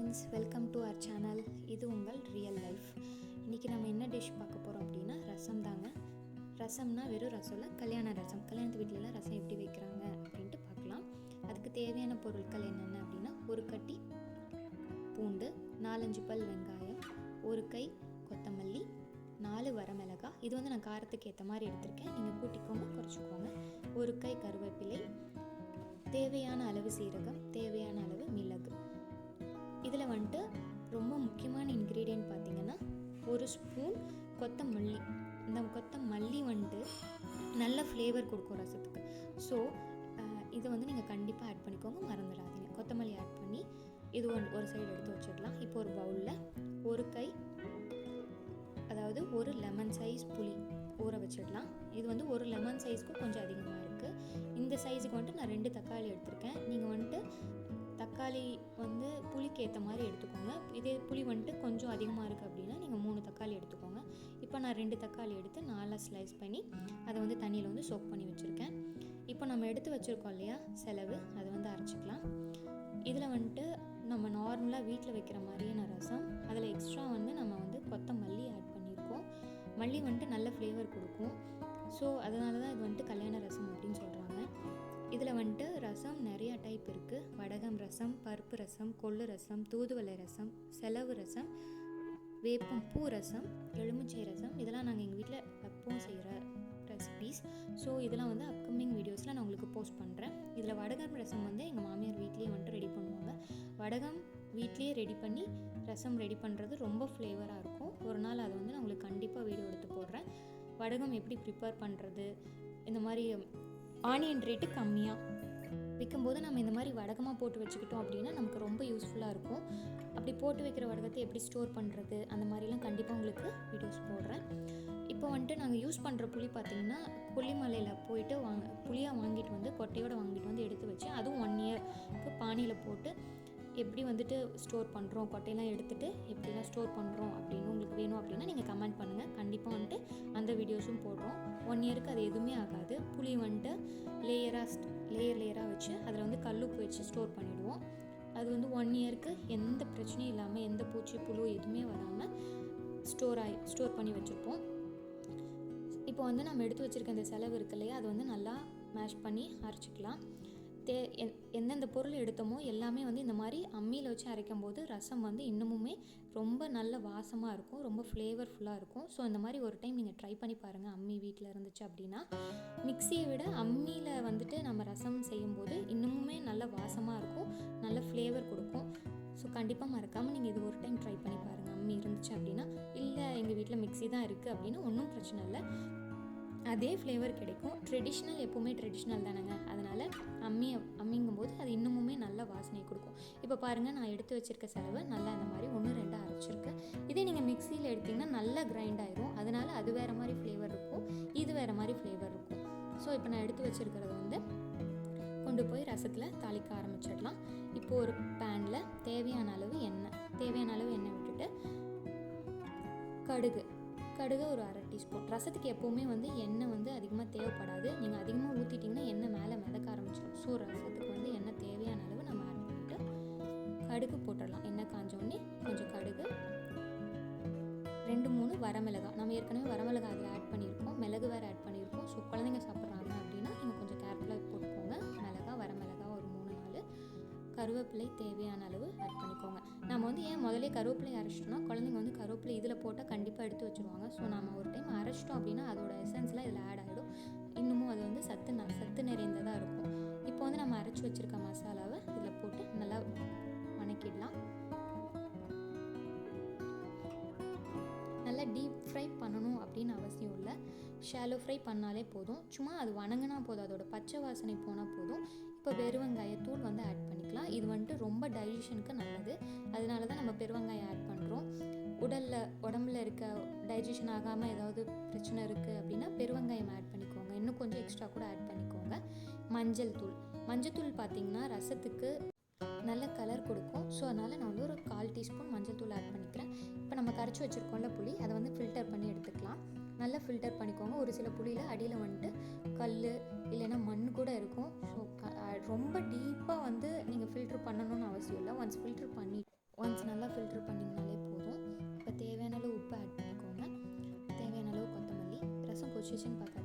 Friends, welcome to our channel. இது உங்கள் real life. இன்றைக்கி நம்ம என்ன டிஷ் பார்க்க போகிறோம் அப்படின்னா ரசம் தாங்க. ரசம்னா வெறும் ரசம் இல்லை, கல்யாண ரசம். கல்யாணத்து வீட்டிலலாம் ரசம் எப்படி வைக்கிறாங்க அப்படின்ட்டு பார்க்கலாம். அதுக்கு தேவையான பொருட்கள் என்னென்ன அப்படின்னா, ஒரு கட்டி பூண்டு, 4-5 பல் வெங்காயம், ஒரு கை கொத்தமல்லி, 4 வரமிளகாய். இது வந்து நான் காரத்துக்கு ஏற்ற மாதிரி எடுத்திருக்கேன், நீங்கள் கூட்டிக்கோங்க குறைச்சிக்கோங்க. ஒரு கை கருவேப்பிலை, தேவையான அளவு சீரகம், தேவையான அளவு மிளகு. இதில் வந்துட்டு ரொம்ப முக்கியமான இன்க்ரீடியன்ட் பார்த்திங்கன்னா ஒரு ஸ்பூன் கொத்தமல்லி. இந்த கொத்தமல்லி வந்துட்டு நல்ல ஃப்ளேவர் கொடுக்கும் ரசத்துக்கு. ஸோ இதை வந்து நீங்கள் கண்டிப்பாக ஆட் பண்ணிக்கோங்க, மறந்துடாதீங்க. கொத்தமல்லி ஆட் பண்ணி இது ஒரு சைடு எடுத்து வச்சிடலாம். இப்போ ஒரு பவுலில் ஒரு கை, அதாவது ஒரு லெமன் சைஸ் புளி ஊற வச்சிடலாம். இது வந்து ஒரு லெமன் சைஸ்க்கு கொஞ்சம் அதிகமாக இருக்குது. இந்த சைஸுக்கு வந்துட்டு நான் 2 தக்காளி எடுத்திருக்கேன். நீங்கள் வந்துட்டு தக்காளி வந்து புளிக்கு ஏற்ற மாதிரி எடுத்துக்கோங்க. இதே புளி வந்துட்டு கொஞ்சம் அதிகமாக இருக்குது அப்படின்னா நீங்கள் 3 தக்காளி எடுத்துக்கோங்க. இப்போ நான் 2 தக்காளி எடுத்து 4 ஸ்லைஸ் பண்ணி அதை வந்து தண்ணியில் வந்து சோக் பண்ணி வச்சுருக்கேன். இப்போ நம்ம எடுத்து வச்சுருக்கோம் இல்லையா செலவு, அதை வந்து அரைச்சிக்கலாம். இதில் வந்துட்டு நம்ம நார்மலாக வீட்டில் வைக்கிற மாதிரியான ரசம், அதில் எக்ஸ்ட்ரா வந்து நம்ம வந்து கொத்தமல்லி ஆட் பண்ணியிருக்கோம். மல்லி வந்துட்டு நல்ல ஃப்ளேவர் கொடுக்கும். ஸோ அதனால தான் இது வந்துட்டு கல்யாண ரசம் அப்படின்னு சொல்கிறாங்க. இதில் வந்துட்டு ரசம் நிறையா டைப் இருக்குது. வடகம் ரசம், பருப்பு ரசம், கொள்ளு ரசம், தூதுவளை ரசம், செலவு ரசம், வேப்பம் பூ ரசம், எலுமிச்சை ரசம். இதெல்லாம் நாங்கள் எங்கள் வீட்டில் எப்பவும் செய்கிற ரெசிபீஸ். ஸோ இதெல்லாம் வந்து அப்கமிங் வீடியோஸில் நான் உங்களுக்கு போஸ்ட் பண்ணுறேன். இதில் வடகம் ரசம் வந்து எங்கள் மாமியார் வீட்லேயே வந்துட்டு ரெடி பண்ணுவாங்க. வடகம் வீட்லேயே ரெடி பண்ணி ரசம் ரெடி பண்ணுறது ரொம்ப ஃப்ளேவராக இருக்கும். ஒரு நாள் அதை வந்து நான் உங்களுக்கு கண்டிப்பாக வீடியோ எடுத்து போடுறேன். வடகம் எப்படி ப்ரிப்பேர் பண்ணுறது, இந்த மாதிரி ஆனியன் ரேட்டு கம்மியாக விற்கும்போது நம்ம இந்த மாதிரி வடகமாக போட்டு வச்சுக்கிட்டோம் அப்படின்னா நமக்கு ரொம்ப யூஸ்ஃபுல்லாக இருக்கும். அப்படி போட்டு வைக்கிற வடகத்தை எப்படி ஸ்டோர் பண்ணுறது, அந்த மாதிரிலாம் கண்டிப்பாக உங்களுக்கு வீடியோஸ் போடுறேன். இப்போ வந்துட்டு நாங்கள் யூஸ் பண்ணுற புளி பார்த்திங்கன்னா, கொல்லிமலையில் போயிட்டு புளியாக வாங்கிட்டு வந்து கொட்டையோடு வாங்கிட்டு வந்து எடுத்து வச்சு, அதுவும் 1 இயர்க்கு பானியில் போட்டு எப்படி வந்துட்டு ஸ்டோர் பண்ணுறோம், கொட்டையெல்லாம் எடுத்துகிட்டு எப்படிலாம் ஸ்டோர் பண்ணுறோம் அப்படின்னு உங்களுக்கு வேணும் அப்படின்னா நீங்கள் கமெண்ட் பண்ணுங்கள். கண்டிப்பாக வந்துட்டு அந்த வீடியோஸும் போடுறோம். 1 இயருக்கு அது எதுவுமே ஆகாது. புளி வந்துட்டு லேயராக வச்சு அதில் வந்து கல்லுப்பு வச்சு ஸ்டோர் பண்ணிவிடுவோம். அது வந்து 1 இயருக்கு எந்த பிரச்சனையும் இல்லாமல், எந்த பூச்சி புழு எதுவுமே வராமல் ஸ்டோர் பண்ணி வச்சுருப்போம். இப்போ வந்து நம்ம எடுத்து வச்சுருக்க இந்த செலவு இருக்கு இல்லையா, அது வந்து நல்லா மேஷ் பண்ணி அரைச்சிக்கலாம். எந்தெந்த பொருள் எடுத்தோமோ எல்லாமே வந்து இந்த மாதிரி அம்மியில் வச்சு அரைக்கும் போது ரசம் வந்து இன்னமுமே ரொம்ப நல்ல வாசமாக இருக்கும், ரொம்ப ஃப்ளேவர்ஃபுல்லாக இருக்கும். ஸோ இந்த மாதிரி ஒரு டைம் நீங்கள் ட்ரை பண்ணி பாருங்கள். அம்மி வீட்டில் இருந்துச்சு அப்படின்னா. மிக்சியை விட அம்மியில் வந்துட்டு நம்ம ரசம் செய்யும்போது இன்னமுமே நல்ல வாசமாக இருக்கும், நல்ல ஃப்ளேவர் கொடுக்கும். ஸோ கண்டிப்பாக மறக்காமல் நீங்கள் இது ஒரு டைம் ட்ரை பண்ணி பாருங்கள். அம்மி இருந்துச்சு அப்படின்னா. இல்லை எங்கள் வீட்டில் மிக்சி தான் இருக்குது அப்படின்னா ஒன்றும் பிரச்சனை இல்லை, அதே ஃப்ளேவர் கிடைக்கும். ட்ரெடிஷ்னல் எப்போவுமே ட்ரெடிஷ்னல் தானேங்க, அதனால் அம்மிங்கும்போது அது இன்னமுமே நல்ல வாசனை கொடுக்கும். இப்போ பாருங்கள், நான் எடுத்து வச்சுருக்க செலவு நல்லா இந்த மாதிரி 1-2 அரைச்சிருக்கேன். இதே நீங்கள் மிக்சியில் எடுத்திங்கன்னா நல்லா கிரைண்ட் ஆயிரும். அதனால் அது வேறு மாதிரி ஃப்ளேவர் இருக்கும், இது வேறு மாதிரி ஃப்ளேவர் இருக்கும். ஸோ இப்போ நான் எடுத்து வச்சுருக்கிறத வந்து கொண்டு போய் ரசத்தில் தாளிக்க ஆரம்பிச்சிடலாம். இப்போது ஒரு பேனில் தேவையான அளவு எண்ணெய் விட்டுட்டு கடுகு ஒரு 1/2 டீஸ்பூன். ரசத்துக்கு எப்போவுமே வந்து எண்ணெய் வந்து அதிகமாக தேவைப்படாது. நீங்கள் அதிகமாக ஊற்றிட்டிங்கன்னா எண்ணெய் மேலே மிதக்க ஆரம்பிச்சிடும். ஸோ ரசத்துக்கு வந்து எண்ணெய் தேவையான அளவு நம்ம ஆட் பண்ணிவிட்டு கடுகு போட்டுடலாம். எண்ணெய் காஞ்சோடனே கொஞ்சம் கடுகு, 2-3 வரமிளகாய். நம்ம ஏற்கனவே வரமிளகாய் அதில் ஆட் பண்ணியிருக்கோம், மிளகு வேறு ஆட் பண்ணியிருக்கோம். ஸோ குழந்தைங்க சாப்பிட்றாங்க அப்படின்னா நீங்கள் கொஞ்சம் கேர்ஃபுல்லாக போட்டுக்கோங்க. வரமிளகாய் ஒரு 3-4, கருவேப்பிலை தேவையான அளவு ஆட் பண்ணிக்கோங்க. நம்ம வந்து ஏன் முதலே கருவேப்பிலை அரைச்சிட்டோம்னா, குழந்தைங்க வந்து கருவேப்பிலை இதில் போட்டால் கண்டிப்பாக எடுத்து வச்சுருவாங்க. ஸோ நம்ம ஒரு டைம் அரைச்சிட்டோம் அப்படின்னா அதோட எசன்ஸ்லாம் இதில் ஆட் ஆகிடும். இன்னமும் அது வந்து சத்து நிறைந்ததாக இருக்கும். இப்போ வந்து நம்ம அரைச்சி வச்சுருக்க மசாலாவை இதில் போட்டு நல்லா வணக்கிடலாம். நல்லா டீப் ஃப்ரை பண்ணணும் அப்படின்னு அவசியம் இல்லை, ஷாலோ ஃப்ரை பண்ணாலே போதும். சும்மா அது வணங்கினா போதும், அதோட பச்சை வாசனை போனால் போதும். இப்போ பெருவெங்காயத்தூள் வந்து ஆட் பண்ணிக்கலாம். இது வந்துட்டு ரொம்ப டைஜஷனுக்கு நல்லது, அதனால தான் நம்ம பெருவெங்காயம் ஆட் பண்ணுறோம். உடம்புல இருக்க டைஜஷன் ஆகாமல் ஏதாவது பிரச்சனை இருக்குது அப்படின்னா பெருவெங்காயம் ஆட் பண்ணிக்கோங்க. இன்னும் கொஞ்சம் எக்ஸ்ட்ரா கூட ஆட் பண்ணிக்கோங்க. மஞ்சள் தூள் பார்த்திங்கன்னா ரசத்துக்கு நல்ல கலர் கொடுக்கும். ஸோ அதனால் நான் வந்து ஒரு 1/4 டீஸ்பூன் மஞ்சள் தூள் ஆட் பண்ணிக்கிறேன். இப்போ நம்ம கரைச்சி வச்சுருக்கோம்ல புளி, அதை வந்து ஃபில்டர் பண்ணி எடுத்துக்கலாம். நல்லா ஃபில்டர் பண்ணிக்கோங்க. ஒரு சில புளியில் அடியில் வந்துட்டு கல் இல்லைன்னா மண் கூட இருக்கும். ஸோ ரொம்ப டீப்பாக வந்து நீங்கள் ஃபில்ட்ரு பண்ணணும்னு அவசியம் இல்லை. ஒன்ஸ் ஃபில்ட்ரு பண்ணி ஒன்ஸ் நல்லா ஃபில்ட்ரு பண்ணிங்கனாலே போதும். இப்போ தேவையான அளவு உப்பு ஆட் பண்ணிக்கோங்க, தேவையான அளவு கொத்தமல்லி. ரசம் கொதிச்சிச்சின்னு பார்க்க